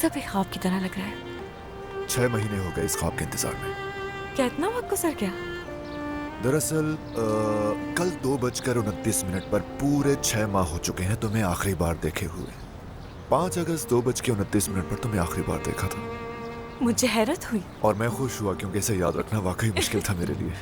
सब एक ख्वाब की तरह लग रहा है। 6 महीने हो गए इस ख्वाब के इंतजार में। क्या इतना वक्त गुजर गया? दरअसल कल 2:29 पर पूरे 6 माह हो चुके हैं तुम्हें आखिरी बार देखे हुए। 5 अगस्त 2:29 पर तुम्हें आखिरी बार देखा था। मुझे हैरत हुई। और मैं खुश हुआ क्योंकि इसे याद रखना वाकई मुश्किल था मेरे लिए।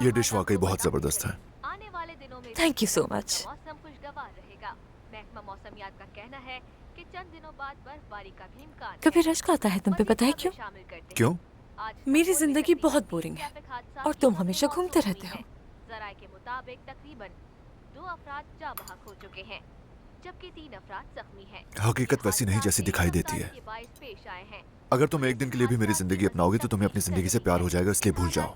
ये डिश वाकई बहुत जबरदस्त है। आने वाले दिनों में थैंक यू सो मच। मौसम खुशगवार रहेगा। महकमा मौसमियात का कहना है कि चंद दिनों बाद बर्फबारी का भी इम्कान है। कभी रश्क आता है तुम पे, पता है क्यों? शामिल करते हैं। क्यों? आज मेरी भोर में जिंदगी कभी बहुत भी बोरिंग है ट्रैफिक हादसा और तुम या हमेशा मौत घूमते हुई रहते है। हो। जराये के मुताबिक तकरीबन 2 अफराद जाँ बहक हो चुके हैं, जबकि 3 अफराद जख्मी हैं। हकीकत वैसी नहीं जैसी दिखाई देती है। पेश आए हैं। अगर तुम एक दिन के लिए भी मेरी जिंदगी अपनाओगे तो तुम्हें अपनी जिंदगी से प्यार हो जाएगा, इसलिए भूल जाओ।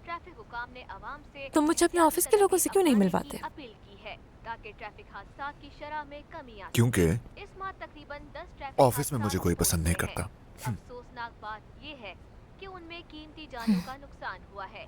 ट्रैफिक हुकाम ने आवाम से तुम मुझे अपने ऑफिस के लोगों से क्यों नहीं मिलवाते? अपील की है ताकि ट्रैफिक हादसा की शरह में कमी आ क्योंकि सके। इस माह तकरीबन 10 ट्रैफिक ऑफिस में मुझे कोई पसंद नहीं करता। अफसोसनाक बात ये है कि उनमें कीमती जानों का नुकसान हुआ है।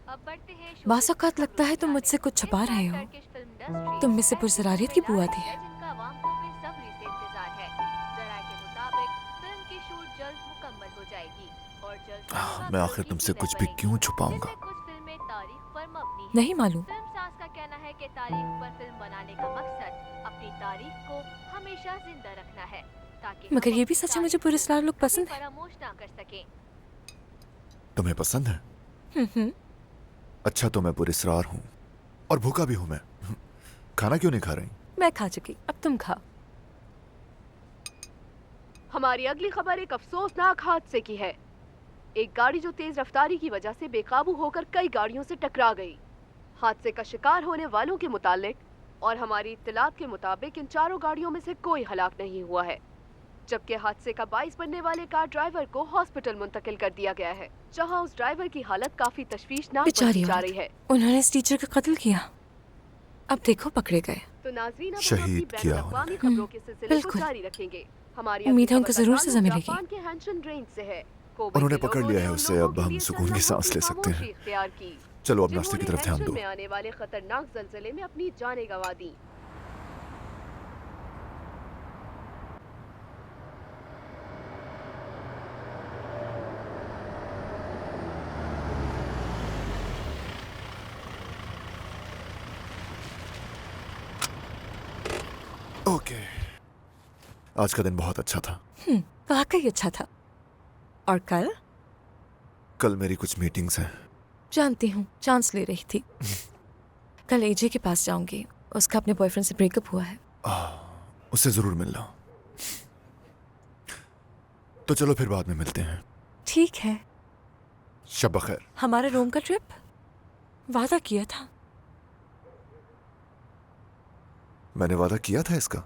अब बढ़ते हैं बास औकात लगता है तुम मुझसे कुछ छुपा रहे हो। तुम में से पुरसरारियत की बुआ थी। जिनका आवाम को बेसब्री से इंतजार है। जराये के मुताबिक फिल्म की शूट जल्द मुकम्मल हो जाएगी और जल्द मैं आखिर तुमसे कुछ भी क्यों छुपाऊंगा? कुछ फिल्में तारीख पर मबनी हैं। नहीं मालूम। फिल्म साज का कहना है कि तारीख पर फिल्म बनाने का मकसद अपनी तारीख को हमेशा जिंदा रखना है ताकि मगर ये भी सच है, मुझे पुरस्कार लोग पसंद है। फरामोश ना कर सकें। तुम्हें पसंद है? अच्छा तो मैं पुरस्कार हूँ और भूखा भी हूँ मैं। खाना क्यों नहीं खा रही? मैं खा चुकी, अब तुम खाओ। हमारी अगली खबर एक अफसोसनाक हादसे की है। एक गाड़ी जो तेज रफ्तारी की वजह से बेकाबू होकर कई गाड़ियों से टकरा गई। हादसे का शिकार होने वालों के मुतालिक और हमारी इत्तलात के मुताबिक इन चारों गाड़ियों में से कोई हलाक नहीं हुआ है, जबकि हादसे का बाइस बनने वाले कार ड्राइवर को हॉस्पिटल मुंतकिल कर दिया गया है, जहां उस ड्राइवर की हालत काफी तशवीशनाक बेचारी जा रही है। उन्होंने इस टीचर का कत्ल किया, अब देखो पकड़े गए। तो नाज़रीन, अब शहीद हम अपनी किया बैनुल-अक़वामी खबरों के सिलसिले को बिल्कुल। जारी रखेंगे। हमारी उम्मीद है अगली उनको खबर जरूर का सजा ताल्लुक मिलेगी। जापान के हैंशन रेंज से है। कोबे उन्होंने के पकड़ लोगों लिया ने है उन उसे, लोगों अब के हम लिए सुकून की सांस ले सकते खामोशी हैं। इख्तियार की, चलो अब नाश्ते की जिन्होंने तरफ ध्यान हैंशन दो। में आने वाले खतरनाक ज़लज़ले में अपनी जानें गंवा दी। ओके, आज का दिन बहुत अच्छा था। वाकई अच्छा था। और कल? कल मेरी कुछ मीटिंग्स हैं। जानती हूँ, चांस ले रही थी। कल एजे के पास जाऊंगी, उसका अपने बॉयफ्रेंड से ब्रेकअप हुआ है। उससे जरूर मिलना। तो चलो फिर बाद में मिलते हैं। ठीक है। शब बखैर। हमारा रोम का ट्रिप वादा किया था। मैंने वादा किया था इसका?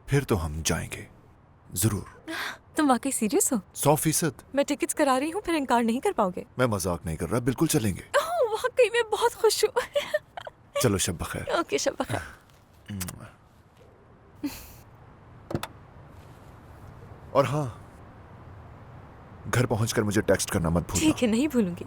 फिर तो हम जाएंगे जरूर। तुम वाकई सीरियस हो? 100%। मैं टिकट्स करा रही हूँ, फिर इनकार नहीं कर पाओगे? मैं मजाक नहीं कर रहा, बिल्कुल चलेंगे। ओह, वाकई मैं बहुत खुश हूँ। चलो शब बखैर। ओके, शब बखैर। और हाँ, घर पहुंचकर मुझे टेक्स्ट करना मत भूलना। ठीक है, नहीं भूलूंगी।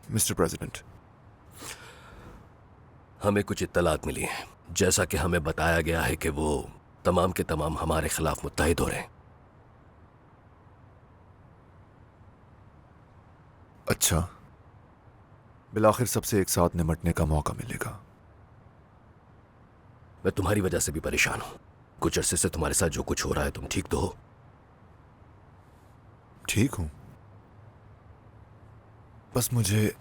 मिस्टर प्रेसिडेंट, हमें कुछ इत्तलात मिली हैं, जैसा कि हमें बताया गया है कि वो तमाम के तमाम हमारे खिलाफ मुत्तहिद हो रहे हैं। अच्छा, बिलाखिर सबसे एक साथ निमटने का मौका मिलेगा। मैं तुम्हारी वजह से भी परेशान हूं। कुछ अरसे से तुम्हारे साथ जो कुछ हो रहा है, तुम ठीक तो हो? ठीक हूं, बस मुझे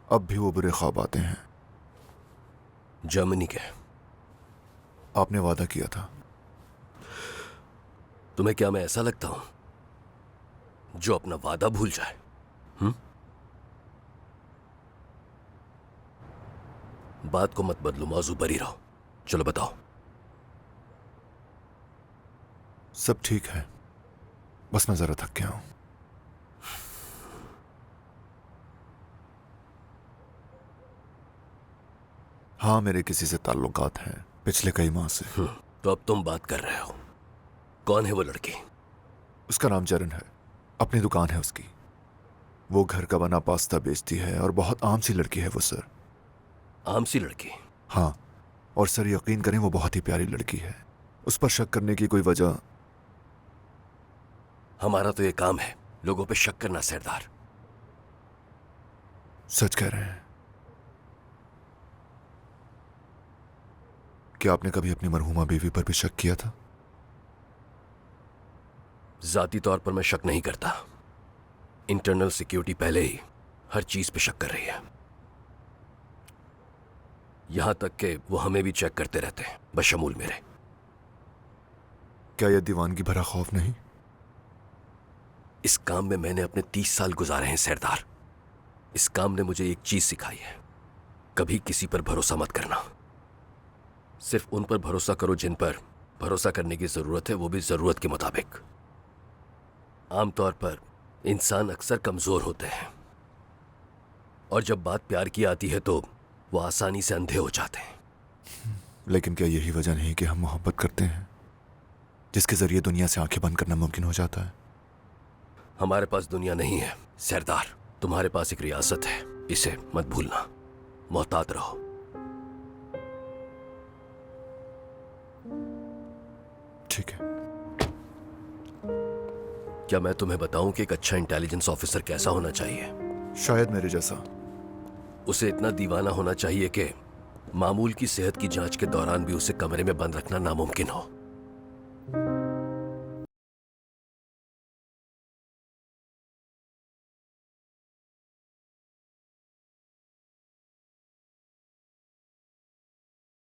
अब भी वो बुरे ख्वाब आते हैं। जर्मनी के? आपने वादा किया था। तुम्हें क्या मैं ऐसा लगता हूं जो अपना वादा भूल जाए? बात को मत बदलो, मौजू पर ही रहो। चलो बताओ। सब ठीक है, बस मैं जरा थक गया हूं। हाँ, मेरे किसी से ताल्लुकात हैं पिछले कई माह से। तो अब तुम बात कर रहे हो। कौन है वो लड़की? उसका नाम चरण है, अपनी दुकान है उसकी। वो घर का बना पास्ता बेचती है और बहुत आम सी लड़की है वो सर। आम सी लड़की? हाँ, और सर यकीन करें वो बहुत ही प्यारी लड़की है। उस पर शक करने की कोई वजह। हमारा तो ये काम है लोगों पे शक करना सरदार। सच कह रहे हैं? क्या आपने कभी अपनी मरहूमा बीवी पर भी शक किया था? जाती तौर पर मैं शक नहीं करता। इंटरनल सिक्योरिटी पहले ही हर चीज पे शक कर रही है। यहां तक कि वो हमें भी चेक करते रहते हैं, बशमूल मेरे। क्या यह दीवानगी भरा खौफ नहीं? इस काम में मैंने अपने 30 साल गुजारे हैं सरदार। इस काम ने मुझे एक चीज सिखाई है, कभी किसी पर भरोसा मत करना। सिर्फ उन पर भरोसा करो जिन पर भरोसा करने की जरूरत है, वो भी जरूरत के मुताबिक। आमतौर पर इंसान अक्सर कमजोर होते हैं और जब बात प्यार की आती है तो वो आसानी से अंधे हो जाते हैं। लेकिन क्या यही वजह नहीं कि हम मोहब्बत करते हैं, जिसके जरिए दुनिया से आंखें बंद करना मुमकिन हो जाता है? हमारे पास दुनिया नहीं है सरदार, तुम्हारे पास एक रियासत है, इसे मत भूलना। मोहतात रहो। ठीक है। क्या मैं तुम्हें बताऊं कि एक अच्छा इंटेलिजेंस ऑफिसर कैसा होना चाहिए? शायद मेरे जैसा। उसे इतना दीवाना होना चाहिए कि मामूल की सेहत की जांच के दौरान भी उसे कमरे में बंद रखना नामुमकिन हो।